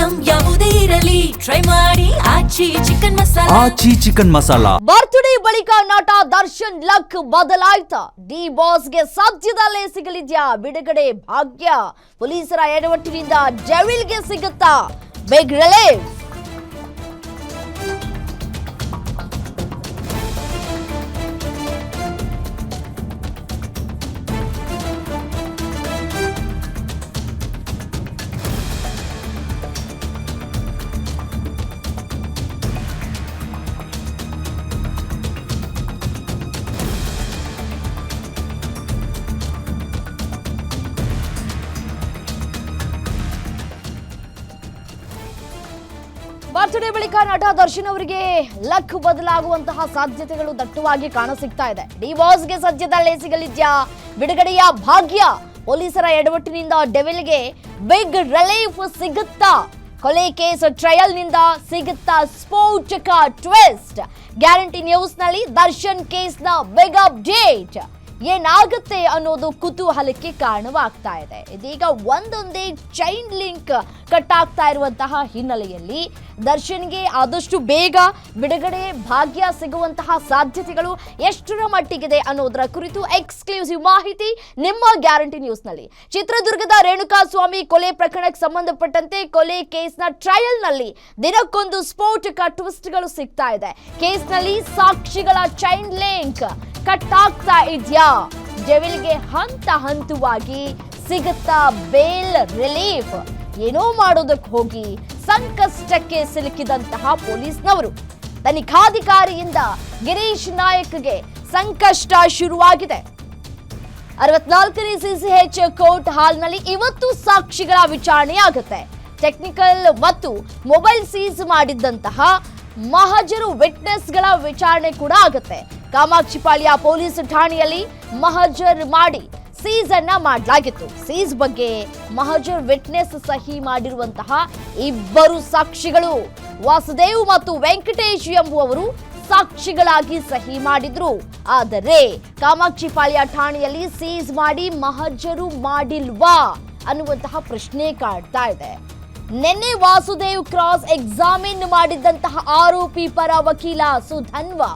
Item ಯಾವುದೇ ಇರಲಿ try ಮಾಡಿ ಆಚಿ ಚಿಕನ್ ಮಸಾಲಾ. ಬರ್ತ್ಡೇ ಬಳಿಕ ನಟ ದರ್ಶನ್ ಲಕ್ ಬದಲಾಯ್ತಾ? ಡಿ ಬಾಸ್ಗೆ ಸದ್ಯದಲ್ಲೇ ಸಿಗಲಿದ್ಯಾ ಬಿಡುಗಡೆ ಭಾಗ್ಯ? ಪೊಲೀಸರ ಎಡವಟ್ಟಿನಿಂದ ಡೆವಿಲ್ಗೆ ಸಿಗುತ್ತಾ ಬಿಗ್ ರಿಲೀಫ್? ಬರ್ತ್ಡೇ ಬಳಿಕ ನಟ ದರ್ಶನ್ ಅವರಿಗೆ ಲಕ್ ಬದಲಾಗುವಂತಹ ಸಾಧ್ಯತೆಗಳು ದಟ್ಟವಾಗಿ ಕಾಣಸಿಗ್ತಾ ಇದೆ. ಡಿ ಬಾಸ್ಗೆ ಸದ್ಯದಲ್ಲೇ ಸಿಗಲಿದ್ಯಾ ಬಿಡುಗಡೆಯ ಭಾಗ್ಯ? ಪೊಲೀಸರ ಎಡವಟ್ಟಿನಿಂದ ಡೆವಿಲ್ಗೆ ಬಿಗ್ ರಿಲೀಫ್ ಸಿಗುತ್ತಾ? ಕೊಲೆ ಕೇಸ್ ಟ್ರಯಲ್ ನಿಂದ ಸಿಗುತ್ತಾ ಸ್ಫೋಟಕ ಟ್ವಿಸ್ಟ್? ಗ್ಯಾರಂಟಿ ನ್ಯೂಸ್ ನಲ್ಲಿ ದರ್ಶನ್ ಕೇಸ್ನ ಬಿಗ್ ಅಪ್ಡೇಟ್ ಏನಾಗುತ್ತೆ ಅನ್ನೋದು ಕುತೂಹಲಕ್ಕೆ ಕಾರಣವಾಗ್ತಾ ಇದೆ. ಇದೀಗ ಒಂದೊಂದೇ ಚೈನ್ ಲಿಂಕ್ ಕಟ್ ಆಗ್ತಾ ಇರುವಂತಹ ಹಿನ್ನೆಲೆಯಲ್ಲಿ ದರ್ಶನ್ಗೆ ಆದಷ್ಟು ಬೇಗ ಬಿಡುಗಡೆ ಭಾಗ್ಯ ಸಿಗುವಂತಹ ಸಾಧ್ಯತೆಗಳು ಎಷ್ಟರ ಮಟ್ಟಿಗಿದೆ ಅನ್ನೋದರ ಕುರಿತು ಎಕ್ಸ್ಕ್ಲೂಸಿವ್ ಮಾಹಿತಿ ನಿಮ್ಮ ಗ್ಯಾರಂಟಿ ನ್ಯೂಸ್ ನಲ್ಲಿ. ಚಿತ್ರದುರ್ಗದ ರೇಣುಕಾಸ್ವಾಮಿ ಕೊಲೆ ಪ್ರಕರಣಕ್ಕೆ ಸಂಬಂಧಪಟ್ಟಂತೆ ಕೊಲೆ ಕೇಸ್ನ ಟ್ರಯಲ್ ನಲ್ಲಿ ದಿನಕ್ಕೊಂದು ಸ್ಫೋಟಕ ಟ್ವಿಸ್ಟ್ಗಳು ಸಿಗ್ತಾ ಇದೆ. ಕೇಸ್ನಲ್ಲಿ ಸಾಕ್ಷಿಗಳ ಚೈನ್ ಲಿಂಕ್ ಕಟ್ ಆಗ್ತಾ ಇದೆಯಾ? ಡೆವಿಲ್ಗೆ ಹಂತ ಹಂತವಾಗಿ ಸಿಗುತ್ತಾ ಬೇಲ್ ರಿಲೀಫ್? ಏನೋ ಮಾಡೋದಕ್ಕೆ ಹೋಗಿ ಸಂಕಷ್ಟಕ್ಕೆ ಸಿಲುಕಿದಂತಹ ಪೊಲೀಸ್ನವರು. ತನಿಖಾಧಿಕಾರಿಯಿಂದ ಗಿರೀಶ್ ನಾಯಕ್ಗೆ ಸಂಕಷ್ಟ ಶುರುವಾಗಿದೆ. 64ನೇ ಸಿಸಿಎಚ್ ಕೋರ್ಟ್ ಹಾಲ್ನಲ್ಲಿ ಇವತ್ತು ಸಾಕ್ಷಿಗಳ ವಿಚಾರಣೆ ಆಗುತ್ತೆ. ಟೆಕ್ನಿಕಲ್ ಮತ್ತು ಮೊಬೈಲ್ ಸೀಸ್ ಮಾಡಿದ್ದಂತಹ ಮಹಜರು ವಿಟ್ನೆಸ್ಗಳ ವಿಚಾರಣೆ ಕೂಡ ಆಗುತ್ತೆ. ಕಾಮಾಕ್ಷಿಪಾಳ್ಯ ಪೊಲೀಸ್ ಠಾಣೆಯಲ್ಲಿ ಮಹಜರ್ ಮಾಡಿ ಸೀಸ್ ಅನ್ನ ಮಾಡಲಾಗಿತ್ತು. ಸೀಸ್ ಬಗ್ಗೆ ಮಹಜರ್ ವಿಟ್ನೆಸ್ ಸಹಿ ಮಾಡಿರುವಂತಹ ಇಬ್ಬರು ಸಾಕ್ಷಿಗಳು ವಾಸುದೇವ್ ಮತ್ತು ವೆಂಕಟೇಶ್ ಎಂಬುವವರು ಸಾಕ್ಷಿಗಳಾಗಿ ಸಹಿ ಮಾಡಿದ್ರು. ಆದರೆ ಕಾಮಾಕ್ಷಿಪಾಳ್ಯ ಠಾಣೆಯಲ್ಲಿ ಸೀಸ್ ಮಾಡಿ ಮಹಜರು ಮಾಡಿಲ್ವಾ ಅನ್ನುವಂತಹ ಪ್ರಶ್ನೆ ಕಾಡ್ತಾ ಇದೆ. ನಿನ್ನೆ ವಾಸುದೇವ್ ಕ್ರಾಸ್ ಎಕ್ಸಾಮಿನ್ ಮಾಡಿದ್ದಂತಹ ಆರೋಪಿ ಪರ ವಕೀಲ ಸುಧನ್ವಾ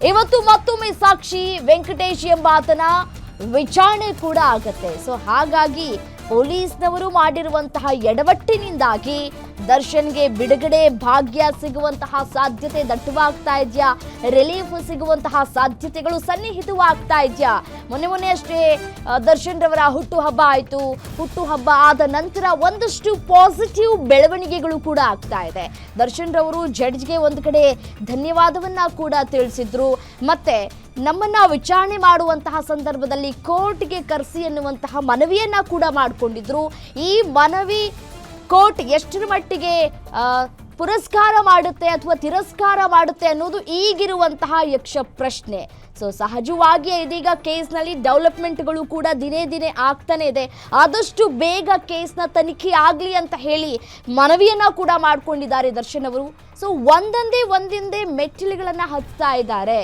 ಇವತ್ತು ಮತ್ತೊಮ್ಮೆ ಸಾಕ್ಷಿ ವೆಂಕಟೇಶ್ ಎಂಬಾತನ ವಿಚಾರಣೆ ಕೂಡ ಆಗತ್ತೆ. ಸೊ ಹಾಗಾಗಿ ಪೊಲೀಸ್ನವರು ಮಾಡಿರುವಂತಹ ಎಡವಟ್ಟಿನಿಂದಾಗಿ ದರ್ಶನ್ಗೆ ಬಿಡುಗಡೆ ಭಾಗ್ಯ ಸಿಗುವಂತಹ ಸಾಧ್ಯತೆ ದಟ್ಟವಾಗ್ತಾ ಇದೆಯಾ? ರಿಲೀಫ್ ಸಿಗುವಂತಹ ಸಾಧ್ಯತೆಗಳು ಸನ್ನಿಹಿತವಾಗ್ತಾ ಇದೆಯಾ? ಮೊನ್ನೆ ಅಷ್ಟೇ ದರ್ಶನ್ ರವರ ಹುಟ್ಟುಹಬ್ಬ ಆಯಿತು. ಹುಟ್ಟುಹಬ್ಬ ಆದ ನಂತರ ಒಂದಷ್ಟು ಪಾಸಿಟಿವ್ ಬೆಳವಣಿಗೆಗಳು ಕೂಡ ಆಗ್ತಾ ಇದೆ. ದರ್ಶನ್ ರವರು ಜಡ್ಜ್ಗೆ ಒಂದು ಕಡೆ ಧನ್ಯವಾದವನ್ನ ಕೂಡ ತಿಳಿಸಿದ್ರು. ಮತ್ತೆ ನಮ್ಮನ್ನ ವಿಚಾರಣೆ ಮಾಡುವಂತಹ ಸಂದರ್ಭದಲ್ಲಿ ಕೋರ್ಟ್ಗೆ ಕರೆಸಿ ಎನ್ನುವಂತಹ ಮನವಿಯನ್ನ ಕೂಡ ಮಾಡಿಕೊಂಡಿದ್ರು. ಈ ಮನವಿ ಕೋರ್ಟ್ ಎಷ್ಟರ ಮಟ್ಟಿಗೆ ಪುರಸ್ಕಾರ ಮಾಡುತ್ತೆ ಅಥವಾ ತಿರಸ್ಕಾರ ಮಾಡುತ್ತೆ ಅನ್ನೋದು ಈಗಿರುವಂತಹ ಯಕ್ಷ ಪ್ರಶ್ನೆ. ಸೊ ಸಹಜವಾಗಿ ಇದೀಗ ಕೇಸ್ನಲ್ಲಿ ಡೆವಲಪ್ಮೆಂಟ್ಗಳು ಕೂಡ ದಿನೇ ದಿನೇ ಆಗ್ತಾನೆ ಇದೆ. ಆದಷ್ಟು ಬೇಗ ಕೇಸ್ನ ತನಿಖೆ ಆಗಲಿ ಅಂತ ಹೇಳಿ ಮನವಿಯನ್ನ ಕೂಡ ಮಾಡಿಕೊಂಡಿದ್ದಾರೆ ದರ್ಶನ್ ಅವರು. ಸೊ ಒಂದೊಂದೇ ಮೆಟ್ಟಿಲುಗಳನ್ನು ಹತ್ತಾ ಇದ್ದಾರೆ.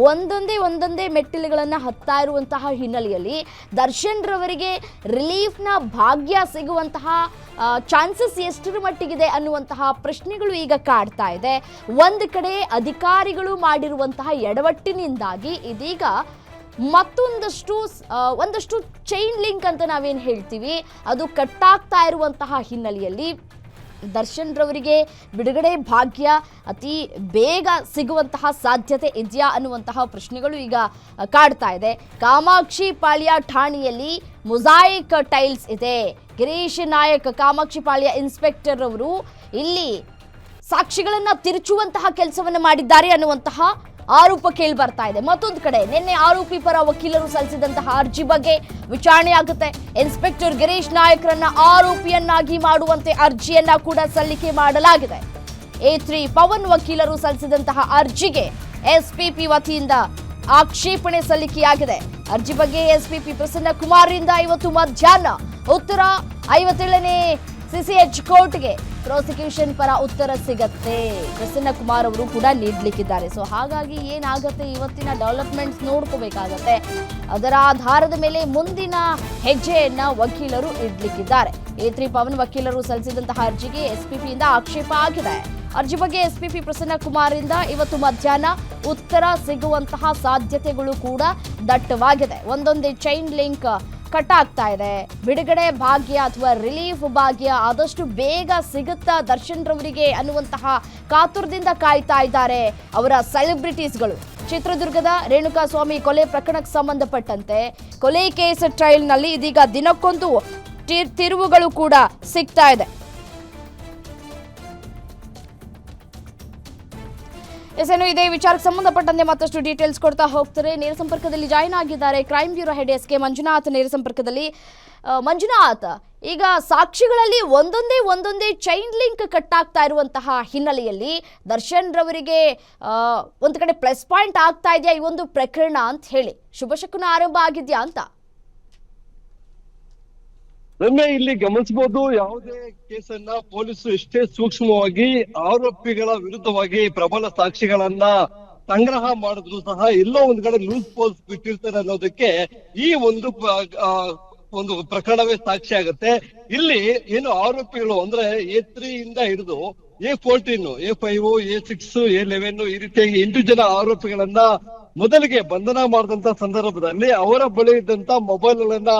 ಒಂದೊಂದೇ ಮೆಟ್ಟಿಲುಗಳನ್ನು ಹತ್ತಾ ಇರುವಂತಹ ಹಿನ್ನೆಲೆಯಲ್ಲಿ ದರ್ಶನ್ ರವರಿಗೆ ರಿಲೀಫ್ನ ಭಾಗ್ಯ ಸಿಗುವಂತಹ ಚಾನ್ಸಸ್ ಎಷ್ಟರ ಮಟ್ಟಿಗಿದೆ ಅನ್ನುವಂತಹ ಪ್ರಶ್ನೆಗಳು ಈಗ ಕಾಡ್ತಾ ಇದೆ. ಒಂದು ಕಡೆ ಅಧಿಕಾರಿಗಳು ಮಾಡಿರುವಂತಹ ಎಡವಟ್ಟಿನಿಂದಾಗಿ ಇದೀಗ ಒಂದಷ್ಟು ಚೈನ್ ಲಿಂಕ್ ಅಂತ ನಾವೇನು ಹೇಳ್ತೀವಿ ಅದು ಕಟ್ಟಾಗ್ತಾ ಇರುವಂತಹ ಹಿನ್ನೆಲೆಯಲ್ಲಿ ದರ್ಶನ್ ರವರಿಗೆ ಬಿಡುಗಡೆ ಭಾಗ್ಯ ಅತಿ ಬೇಗ ಸಿಗುವಂತಹ ಸಾಧ್ಯತೆ ಇದೆಯಾ ಅನ್ನುವಂತಹ ಪ್ರಶ್ನೆಗಳು ಈಗ ಕಾಡ್ತಾ ಇದೆ. ಕಾಮಾಕ್ಷಿಪಾಳ್ಯ ಠಾಣೆಯಲ್ಲಿ ಮೊಸಾಯಿಕ್ ಟೈಲ್ಸ್ ಇದೆ. ಗಿರೀಶ್ ನಾಯಕ್ ಕಾಮಾಕ್ಷಿಪಾಳ್ಯ ಇನ್ಸ್ಪೆಕ್ಟರ್ ಅವರು ಇಲ್ಲಿ ಸಾಕ್ಷಿಗಳನ್ನ ತಿರುಚುವಂತಹ ಕೆಲಸವನ್ನ ಮಾಡಿದ್ದಾರೆ ಅನ್ನುವಂತಹ ಆರೋಪ ಕೇಳಿ ಬರ್ತಾ ಇದೆ. ಮತ್ತೊಂದು ಕಡೆ ನಿನ್ನೆ ಆರೋಪಿ ಪರ ವಕೀಲರು ಸಲ್ಲಿಸಿದಂತಹ ಅರ್ಜಿ ಬಗ್ಗೆ ವಿಚಾರಣೆ ಆಗುತ್ತೆ. ಇನ್ಸ್ಪೆಕ್ಟರ್ ಗಿರೀಶ್ ನಾಯಕ್ರನ್ನ ಆರೋಪಿಯನ್ನಾಗಿ ಮಾಡುವಂತೆ ಅರ್ಜಿಯನ್ನ ಕೂಡ ಸಲ್ಲಿಕೆ ಮಾಡಲಾಗಿದೆ. A3 ಪವನ್ ವಕೀಲರು ಸಲ್ಲಿಸಿದಂತಹ ಅರ್ಜಿಗೆ ಎಸ್ಪಿಪಿ ವತಿಯಿಂದ ಆಕ್ಷೇಪಣೆ ಸಲ್ಲಿಕೆಯಾಗಿದೆ. ಅರ್ಜಿ ಬಗ್ಗೆ ಎಸ್ಪಿಪಿ ಪ್ರಸನ್ನ ಕುಮಾರ್ರಿಂದ ಇವತ್ತು ಮಧ್ಯಾಹ್ನ ಉತ್ತರ 57ನೇ ಸಿಸಿಎಚ್ ಕೋರ್ಟ್ಗೆ ಪ್ರಾಸಿಕ್ಯೂಷನ್ ಪರ ಉತ್ತರ ಸಿಗತ್ತೆ. ಪ್ರಸನ್ನ ಕುಮಾರ್ ಅವರು ಕೂಡ ನೀಡಲಿಕ್ಕಿದ್ದಾರೆ. ಸೊ ಹಾಗಾಗಿ ಏನಾಗುತ್ತೆ, ಇವತ್ತಿನ ಡೆವಲಪ್ಮೆಂಟ್ಸ್ ನೋಡ್ಕೋಬೇಕಾಗತ್ತೆ. ಅದರ ಆಧಾರದ ಮೇಲೆ ಮುಂದಿನ ಹೆಜ್ಜೆಯನ್ನ ವಕೀಲರು ಇಡ್ಲಿಕ್ಕಿದ್ದಾರೆ. A3 ಪವನ್ ವಕೀಲರು ಸಲ್ಲಿಸಿದಂತಹ ಅರ್ಜಿಗೆ ಎಸ್ಪಿಪಿಯಿಂದ ಆಕ್ಷೇಪ ಆಗಿದೆ. ಅರ್ಜಿ ಬಗ್ಗೆ ಎಸ್ಪಿಪಿ ಪ್ರಸನ್ನ ಕುಮಾರ್ ಇಂದ ಇವತ್ತು ಮಧ್ಯಾಹ್ನ ಉತ್ತರ ಸಿಗುವಂತಹ ಸಾಧ್ಯತೆಗಳು ಕೂಡ ದಟ್ಟವಾಗಿದೆ. ಒಂದೊಂದೇ ಚೈನ್ ಲಿಂಕ್ ಕಟ್ ಆಗ್ತಾ ಇದೆ. ಬಿಡುಗಡೆ ಭಾಗ್ಯ ಅಥವಾ ರಿಲೀಫ್ ಭಾಗ್ಯ ಆದಷ್ಟು ಬೇಗ ಸಿಗುತ್ತಾ ದರ್ಶನ್ ರವರಿಗೆ ಅನ್ನುವಂತಹ ಕಾತುರದಿಂದ ಕಾಯ್ತಾ ಇದ್ದಾರೆ ಅವರ ಸೆಲೆಬ್ರಿಟೀಸ್ಗಳು. ಚಿತ್ರದುರ್ಗದ ರೇಣುಕಾಸ್ವಾಮಿ ಕೊಲೆ ಪ್ರಕರಣಕ್ಕೆ ಸಂಬಂಧಪಟ್ಟಂತೆ ಕೊಲೆ ಕೇಸ್ ಟ್ರಯಲ್ನಲ್ಲಿ ಇದೀಗ ದಿನಕ್ಕೊಂದು ತಿರುವುಗಳು ಕೂಡ ಸಿಗ್ತಾ ಇದೆ. ಎಸೇನು ಇದೇ ವಿಚಾರಕ್ಕೆ ಸಂಬಂಧಪಟ್ಟಂತೆ ಮತ್ತಷ್ಟು ಡೀಟೇಲ್ಸ್ ಕೊಡ್ತಾ ಹೋಗ್ತಾರೆ. ನೇರ ಸಂಪರ್ಕದಲ್ಲಿ ಜಾಯಿನ್ ಆಗಿದ್ದಾರೆ crime bureau head S K Manjunath ನೇರ ಸಂಪರ್ಕದಲ್ಲಿ. ಮಂಜುನಾಥ್, ಈಗ ಸಾಕ್ಷಿಗಳಲ್ಲಿ ಒಂದೊಂದೇ ಚೈನ್ ಲಿಂಕ್ ಕಟ್ ಆಗ್ತಾ ಇರುವಂತಹ ಹಿನ್ನೆಲೆಯಲ್ಲಿ ದರ್ಶನ್ ರವರಿಗೆ ಒಂದು ಕಡೆ ಪ್ಲಸ್ ಪಾಯಿಂಟ್ ಆಗ್ತಾ ಇದೆಯಾ ಈ ಒಂದು ಪ್ರಕರಣ ಅಂತ ಹೇಳಿ, ಶುಭ ಶಕುನ ಆರಂಭ ಆಗಿದ್ಯಾ ಅಂತ? ರಮ್ಯ, ಇಲ್ಲಿ ಗಮನಿಸಬಹುದು, ಯಾವುದೇ ಕೇಸನ್ನ ಪೊಲೀಸರು ಎಷ್ಟೇ ಸೂಕ್ಷ್ಮವಾಗಿ ಆರೋಪಿಗಳ ವಿರುದ್ಧವಾಗಿ ಪ್ರಬಲ ಸಾಕ್ಷಿಗಳನ್ನ ಸಂಗ್ರಹ ಮಾಡಿದ್ರು ಸಹ ಎಲ್ಲೋ ಒಂದ್ ಕಡೆ ಲೂಸ್ ಪೋಲ್ಸ್ ಬಿಟ್ಟಿರ್ತಾರೆ ಅನ್ನೋದಕ್ಕೆ ಈ ಒಂದು ಪ್ರಕರಣವೇ ಸಾಕ್ಷಿ ಆಗುತ್ತೆ. ಇಲ್ಲಿ ಏನು ಆರೋಪಿಗಳು ಅಂದ್ರೆ A3 ಇಂದ ಹಿಡಿದು A14, A5, A6, A11 ಈ ರೀತಿಯಾಗಿ 8 ಜನ ಆರೋಪಿಗಳನ್ನ ಮೊದಲಿಗೆ ಬಂಧನ ಮಾಡಿದಂತ ಸಂದರ್ಭದಲ್ಲಿ ಅವರ ಬಳಿ ಇದ್ದಂತ ಮೊಬೈಲ್ಗಳನ್ನ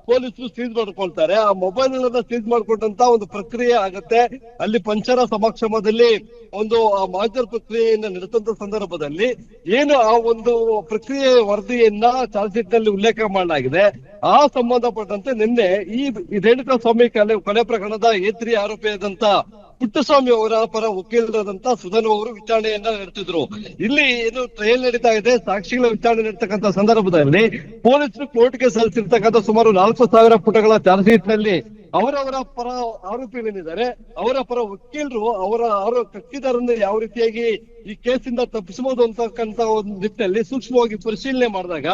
ಪೊಲೀಸರು ಸೀಸ್ ಮಾಡ್ಕೊಳ್ತಾರೆ. ಆ ಮೊಬೈಲ್ಗಳನ್ನ ಸೀಸ್ ಮಾಡ್ಕೊಂಡಂತ ಒಂದು ಪ್ರಕ್ರಿಯೆ ಆಗತ್ತೆ. ಅಲ್ಲಿ ಪಂಚರ ಸಮಕ್ಷಮದಲ್ಲಿ ಒಂದು ಮಾಜರ್ ಪ್ರಕ್ರಿಯೆಯನ್ನ ನಡೆದಂತ ಸಂದರ್ಭದಲ್ಲಿ ಏನು ಆ ಒಂದು ಪ್ರಕ್ರಿಯೆ ವರದಿಯನ್ನ ಚಾರ್ಜ್ ಶೀಟ್ ನಲ್ಲಿ ಉಲ್ಲೇಖ ಮಾಡಲಾಗಿದೆ. ಆ ಸಂಬಂಧಪಟ್ಟಂತೆ ನಿನ್ನೆ ಈ ರೇಣುಕಾಸ್ವಾಮಿ ಕೊಲೆ ಪ್ರಕರಣದ A3 ಆರೋಪಿಯಾದಂತ ಪುಟ್ಟಸ್ವಾಮಿ ಅವರ ಪರ ವಕೀಲರಾದಂತ ಸುಧನ್ ಅವರು ವಿಚಾರಣೆಯನ್ನ ನಡೆಸಿದ್ರು. ಇಲ್ಲಿ ಏನು ಟ್ರಯಲ್ ನಡೀತಾ ಇದೆ, ಸಾಕ್ಷಿಗಳ ವಿಚಾರಣೆ ನಡೀತಕ್ಕಂಥ ಸಂದರ್ಭದಲ್ಲಿ ಪೊಲೀಸರು ಕೋರ್ಟ್ಗೆ ಸಲ್ಲಿಸಿರ್ತಕ್ಕಂಥ ಸುಮಾರು 4,000 ಪುಟಗಳ ಚಾರ್ಜ್ ಶೀಟ್ ನಲ್ಲಿ ಅವರವರ ಪರ ಆರೋಪಿಗಳೇನಿದ್ದಾರೆ ಅವರ ಪರ ವಕೀಲರು ಅವರ ಕಕ್ಷಿದಾರರನ್ನು ಯಾವ ರೀತಿಯಾಗಿ ಈ ಕೇಸಿಂದ ತಪ್ಪಿಸಬಹುದು ಅಂತಕ್ಕಂತ ಒಂದು ನಿಟ್ಟಿನಲ್ಲಿ ಸೂಕ್ಷ್ಮವಾಗಿ ಪರಿಶೀಲನೆ ಮಾಡಿದಾಗ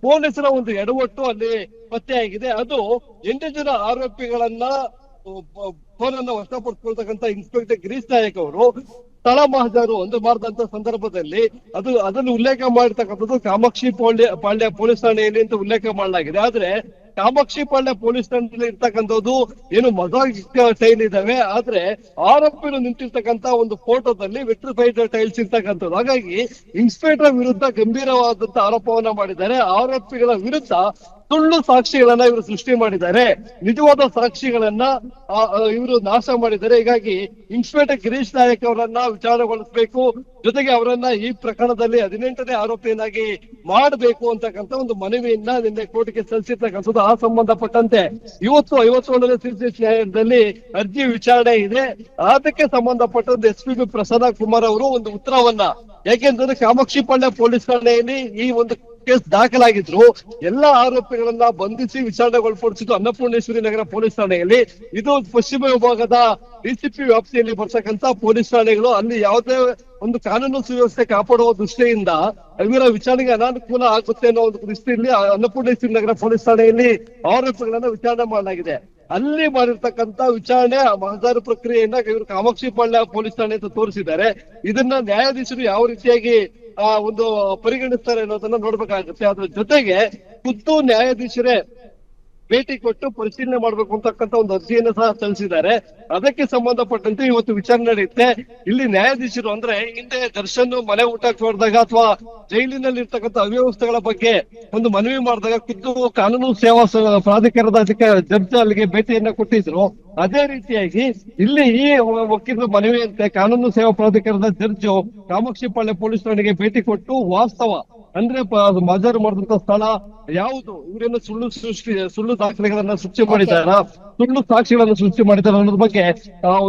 ಪೊಲೀಸರ ಒಂದು ಎಡವಟ್ಟು ಅಲ್ಲಿ ಪತ್ತೆಯಾಗಿದೆ. ಅದು 8 ಜನ ಆರೋಪಿಗಳನ್ನ ಫೋನ್ ಅನ್ನ ವಶಪಡಿಸಿಕೊಳ್ತಕ್ಕಂಥ ಇನ್ಸ್ಪೆಕ್ಟರ್ ಗಿರೀಶ್ ನಾಯಕ್ ಅವರು ಸ್ಥಳ ಮಹಜರು ಮಾಡಿದಂತ ಸಂದರ್ಭದಲ್ಲಿ ಅದನ್ನು ಉಲ್ಲೇಖ ಮಾಡಿರ್ತಕ್ಕಂಥದ್ದು ಕಾಮಾಕ್ಷಿ ಪಾಳ್ಯ ಪೊಲೀಸ್ ಠಾಣೆಯಲ್ಲಿ ಅಂತ ಉಲ್ಲೇಖ ಮಾಡಲಾಗಿದೆ. ಆದ್ರೆ ಕಾಮಾಕ್ಷಿ ಪಾಳ್ಯ ಪೊಲೀಸ್ ಠಾಣೆಯಲ್ಲಿ ಇರ್ತಕ್ಕಂಥದ್ದು ಏನು ಮೊಸಾಯಿಕ್ ಟೈಲ್ ಇದಾವೆ, ಆದ್ರೆ ಆರೋಪಿಗಳು ನಿಂತಿರ್ತಕ್ಕಂಥ ಒಂದು ಫೋಟೋದಲ್ಲಿ ವಿಟ್ರಿಫೈಡ್ ಟೈಲ್ಸ್ ಇರ್ತಕ್ಕಂಥದ್ದು. ಹಾಗಾಗಿ ಇನ್ಸ್ಪೆಕ್ಟರ್ ವಿರುದ್ಧ ಗಂಭೀರವಾದಂತ ಆರೋಪವನ್ನ ಮಾಡಿದ್ದಾರೆ. ಆರೋಪಿಗಳ ವಿರುದ್ಧ ಸುಳ್ಳು ಸಾಕ್ಷಿಗಳನ್ನ ಇವರು ಸೃಷ್ಟಿ ಮಾಡಿದ್ದಾರೆ, ನಿಜವಾದ ಸಾಕ್ಷಿಗಳನ್ನ ಇವರು ನಾಶ ಮಾಡಿದ್ದಾರೆ. ಹೀಗಾಗಿ ಇನ್ಸ್ಪೆಕ್ಟರ್ ಗಿರೀಶ್ ನಾಯಕ್ ಅವರನ್ನ ವಿಚಾರಣೆಗೊಳಿಸಬೇಕು, ಜೊತೆಗೆ ಅವರನ್ನ ಈ ಪ್ರಕರಣದಲ್ಲಿ 18ನೇ ಆರೋಪಿಯನ್ನಾಗಿ ಮಾಡಬೇಕು ಅಂತಕ್ಕಂಥ ಒಂದು ಮನವಿಯನ್ನ ನಿನ್ನೆ ಕೋರ್ಟ್ಗೆ ಸಲ್ಲಿಸಿರ್ತಕ್ಕಂಥದ್ದು. ಆ ಸಂಬಂಧಪಟ್ಟಂತೆ ಇವತ್ತು 51ನೇ ಸಿಸಿಎಚ್ ನ್ಯಾಯಾಲಯದಲ್ಲಿ ಅರ್ಜಿ ವಿಚಾರಣೆ ಇದೆ. ಅದಕ್ಕೆ ಸಂಬಂಧಪಟ್ಟಂತೆ ಎಸ್ಪಿಪಿ ಪ್ರಸನ್ನ ಕುಮಾರ್ ಅವರು ಒಂದು ಉತ್ತರವನ್ನ, ಯಾಕೆಂತಂದ್ರೆ ಕಾಮಾಕ್ಷಿ ಪಾಳ್ಯ ಪೊಲೀಸ್ ಠಾಣೆಯಲ್ಲಿ ಈ ಒಂದು ಕೇಸ್ ದಾಖಲಾಗಿದ್ರು. ಎಲ್ಲಾ ಆರೋಪಿಗಳನ್ನ ಬಂಧಿಸಿ ವಿಚಾರಣೆಗೊಳಪಡಿಸಿದ್ದು ಅನ್ನಪೂರ್ಣೇಶ್ವರಿ ನಗರ ಪೊಲೀಸ್ ಠಾಣೆಯಲ್ಲಿ. ಇದು ಪಶ್ಚಿಮ ವಿಭಾಗದ ಡಿಸಿಪಿ ವ್ಯಾಪ್ತಿಯಲ್ಲಿ ಬರ್ತಕ್ಕಂತ ಪೊಲೀಸ್ ಠಾಣೆಗಳು. ಅಲ್ಲಿ ಯಾವುದೇ ಒಂದು ಕಾನೂನು ಸುವ್ಯವಸ್ಥೆ ಕಾಪಾಡುವ ದೃಷ್ಟಿಯಿಂದ ಇವರ ವಿಚಾರಣೆಗೆ ಅನಾನುಕೂಲ ಆಗುತ್ತೆ ಅನ್ನೋ ಒಂದು ದೃಷ್ಟಿಯಲ್ಲಿ ಅನ್ನಪೂರ್ಣೇಶ್ವರಿ ನಗರ ಪೊಲೀಸ್ ಠಾಣೆಯಲ್ಲಿ ಆರೋಪಿಗಳನ್ನ ವಿಚಾರಣೆ ಮಾಡಲಾಗಿದೆ. ಅಲ್ಲಿ ಮಾಡಿರ್ತಕ್ಕಂತ ವಿಚಾರಣೆ ಮಹಜರು ಪ್ರಕ್ರಿಯೆಯನ್ನ ಇವರು ಕಾಮಾಕ್ಷಿ ಪಾಳ್ಯ ಪೊಲೀಸ್ ಠಾಣೆ ಅಂತ ತೋರಿಸಿದ್ದಾರೆ. ಇದನ್ನ ನ್ಯಾಯಾಧೀಶರು ಯಾವ ರೀತಿಯಾಗಿ ಒಂದು ಪರಿಗಣಿಸ್ತಾರೆ ಅನ್ನೋದನ್ನ ನೋಡ್ಬೇಕಾಗುತ್ತೆ. ಅದ್ರ ಜೊತೆಗೆ ಖುದ್ದು ನ್ಯಾಯಾಧೀಶರೇ ಭೇಟಿ ಕೊಟ್ಟು ಪರಿಶೀಲನೆ ಮಾಡ್ಬೇಕು ಅಂತಕ್ಕಂಥ ಒಂದು ಅರ್ಜಿಯನ್ನು ಸಹ ಸಲ್ಲಿಸಿದ್ದಾರೆ. ಅದಕ್ಕೆ ಸಂಬಂಧಪಟ್ಟಂತೆ ಇವತ್ತು ವಿಚಾರಣೆ ನಡೆಯುತ್ತೆ. ಇಲ್ಲಿ ನ್ಯಾಯಾಧೀಶರು ಅಂದ್ರೆ ಹಿಂದೆ ದರ್ಶನ್ ಮನೆ ಊಟಕ್ಕೆ ಹೊಡೆದಾಗ ಅಥವಾ ಜೈಲಿನಲ್ಲಿ ಇರ್ತಕ್ಕಂಥ ಅವ್ಯವಸ್ಥೆಗಳ ಬಗ್ಗೆ ಒಂದು ಮನವಿ ಮಾಡಿದಾಗ ಖುದ್ದು ಕಾನೂನು ಸೇವಾ ಪ್ರಾಧಿಕಾರದ ಜಡ್ಜ್ ಅಲ್ಲಿಗೆ ಭೇಟಿಯನ್ನ ಕೊಟ್ಟಿದ್ರು. ಅದೇ ರೀತಿಯಾಗಿ ಇಲ್ಲಿ ಈ ವಕೀಲರ ಮನವಿಯಂತೆ ಕಾನೂನು ಸೇವಾ ಪ್ರಾಧಿಕಾರದ ಜಡ್ಜ್ ಕಾಮಾಕ್ಷಿ ಪಾಳ್ಯ ಪೊಲೀಸ್ ಠಾಣೆಗೆ ಭೇಟಿ ಕೊಟ್ಟು ವಾಸ್ತವ ಅಂದ್ರೆ ಮಜಾರು ಮಾಡಿದಂತ ಸ್ಥಳ ಯಾವುದು, ಇವರೇನು ಸುಳ್ಳು ದಾಖಲೆಗಳನ್ನ ಸೃಷ್ಟಿ ಮಾಡಿದಾರ, ಸುಳ್ಳು ಸಾಕ್ಷಿಗಳನ್ನ ಸೃಷ್ಟಿ ಮಾಡಿದಾರ ಅನ್ನೋದ್ರ ಬಗ್ಗೆ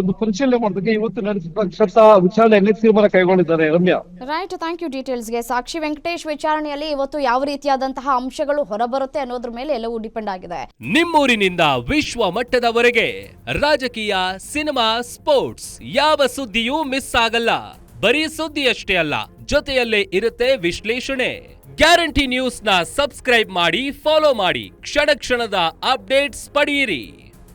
ಒಂದು ಪರಿಶೀಲನೆ ಮಾಡೋದಕ್ಕೆ ಇವತ್ತು ನಡೆಸಿದ ವಿಚಾರಣೆಯಲ್ಲಿ ತೀರ್ಮಾನ ಕೈಗೊಂಡಿದ್ದಾರೆ. ರಮ್ಯಾ, ರೈಟ್, ಥ್ಯಾಂಕ್ ಯು ಡೀಟೇಲ್ಸ್ಗೆ. ಸಾಕ್ಷಿ ವೆಂಕಟೇಶ್ ವಿಚಾರಣೆಯಲ್ಲಿ ಇವತ್ತು ಯಾವ ರೀತಿಯಾದಂತಹ ಅಂಶಗಳು ಹೊರಬರುತ್ತೆ ಅನ್ನೋದ್ರ ಮೇಲೆ ಎಲ್ಲವೂ ಡಿಪೆಂಡ್ ಆಗಿದೆ. ನಿಮ್ಮೂರಿನಿಂದ ವಿಶ್ವ ಮಟ್ಟದವರೆಗೆ ರಾಜಕೀಯ, ಸಿನಿಮಾ, ಸ್ಪೋರ್ಟ್ಸ್ ಯಾವ ಸುದ್ದಿಯೂ ಮಿಸ್ ಆಗಲ್ಲ. ಬರೀ ಸುದ್ದಿಯಷ್ಟೇ ಅಲ್ಲ, ಜೊತೆಯಲ್ಲೇ ಇರುತ್ತೆ ವಿಶ್ಲೇಷಣೆ. ಗ್ಯಾರಂಟಿ ನ್ಯೂಸ್ ನ ಸಬ್ಸ್ಕ್ರೈಬ್ ಮಾಡಿ, ಫಾಲೋ ಮಾಡಿ, ಕ್ಷಣ ಕ್ಷಣದ ಅಪ್ಡೇಟ್ಸ್ ಪಡೆಯಿರಿ.